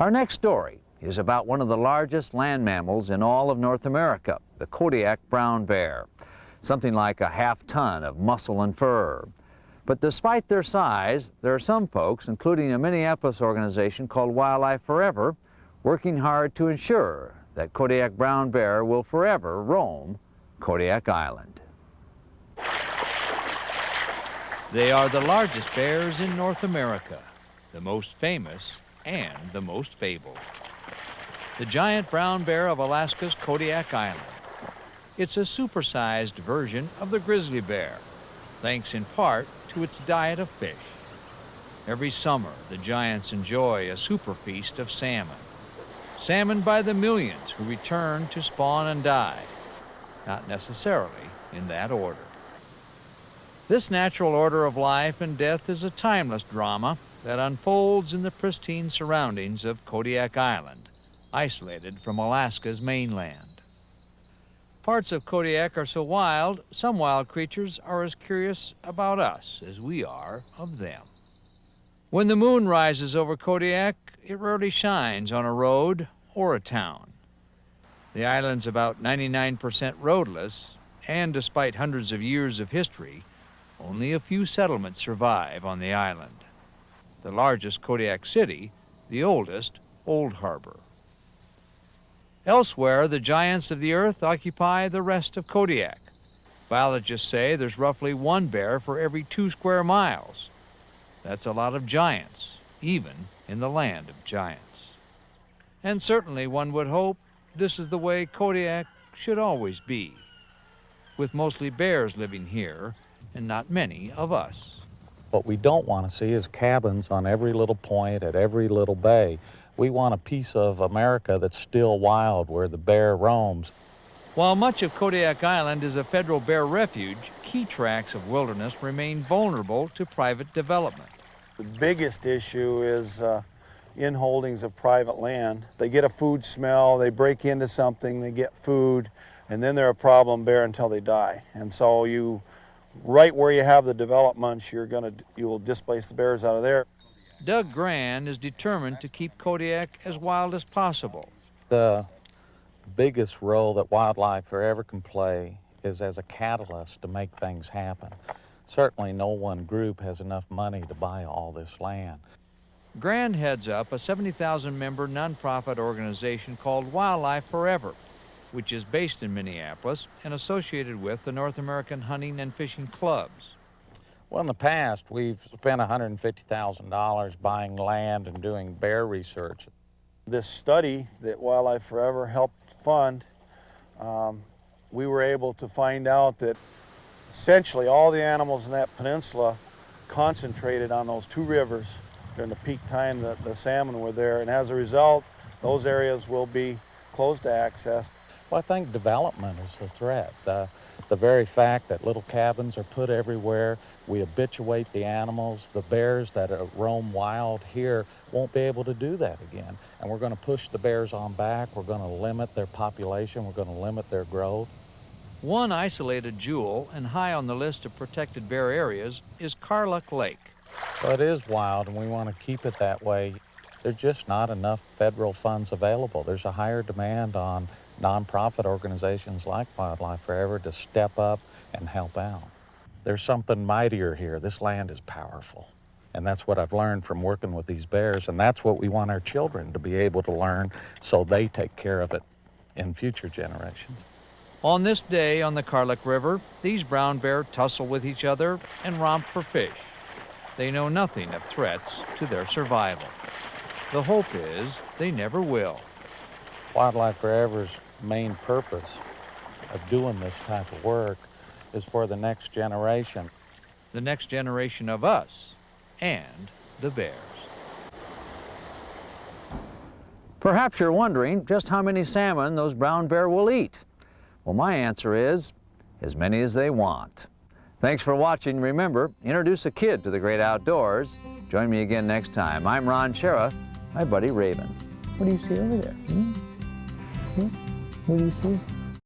Our next story is about one of the largest land mammals in all of North America, the Kodiak brown bear. Something like a half-ton of muscle and fur. But despite their size, there are some folks, including a Minneapolis organization called Wildlife Forever, working hard to ensure that Kodiak brown bear will forever roam Kodiak Island. They are the largest bears in North America, the most famous and the most fabled. The giant brown bear of Alaska's Kodiak Island. It's a supersized version of the grizzly bear, thanks in part to its diet of fish. Every summer, the giants enjoy a super feast of salmon. Salmon by the millions who return to spawn and die, not necessarily in that order. This natural order of life and death is a timeless drama that unfolds in the pristine surroundings of Kodiak Island, isolated from Alaska's mainland. Parts of Kodiak are so wild, some wild creatures are as curious about us as we are of them. When the moon rises over Kodiak, it rarely shines on a road or a town. The island's about 99% roadless, and despite hundreds of years of history, only a few settlements survive on the island. The largest Kodiak city, the oldest, Old Harbor. Elsewhere, the giants of the earth occupy the rest of Kodiak. Biologists say there's roughly one bear for every 2 square miles. That's a lot of giants, even in the land of giants. And certainly one would hope this is the way Kodiak should always be, with mostly bears living here and not many of us. What we don't want to see is cabins on every little point at every little bay. We want a piece of America that's still wild, where the bear roams. While much of Kodiak Island is a federal bear refuge, key tracts of wilderness remain vulnerable to private development. The biggest issue is inholdings of private land. They get a food smell, they break into something, they get food, and then they're a problem bear until they die. And so right where you have the developments, you will displace the bears out of there. Doug Grann is determined to keep Kodiak as wild as possible. The biggest role that Wildlife Forever can play is as a catalyst to make things happen. Certainly no one group has enough money to buy all this land. Grann heads up a 70,000-member nonprofit organization called Wildlife Forever, which is based in Minneapolis and associated with the North American Hunting and Fishing Clubs. Well, in the past, we've spent $150,000 buying land and doing bear research. This study that Wildlife Forever helped fund, we were able to find out that essentially all the animals in that peninsula concentrated on those 2 rivers during the peak time that the salmon were there, and as a result, those areas will be closed to access. Well, I think development is the threat. The very fact that little cabins are put everywhere, we habituate the animals. The bears that roam wild here won't be able to do that again. And we're going to push the bears on back. We're going to limit their population. We're going to limit their growth. One isolated jewel and high on the list of protected bear areas is Kodiak Lake. Well, it is wild, and we want to keep it that way. There's just not enough federal funds available. There's a higher demand on nonprofit organizations like Wildlife Forever to step up and help out. There's something mightier here. This land is powerful. And that's what I've learned from working with these bears, and that's what we want our children to be able to learn so they take care of it in future generations. On this day on the Kodiak River, these brown bear tussle with each other and romp for fish. They know nothing of threats to their survival. The hope is they never will. Wildlife Forever's main purpose of doing this type of work is for the next generation. The next generation of us and the bears. Perhaps you're wondering just how many salmon those brown bear will eat. Well, my answer is as many as they want. Thanks for watching. Remember, introduce a kid to the great outdoors. Join me again next time. I'm Ron Schara, my buddy Raven. What do you see over there? What do you see?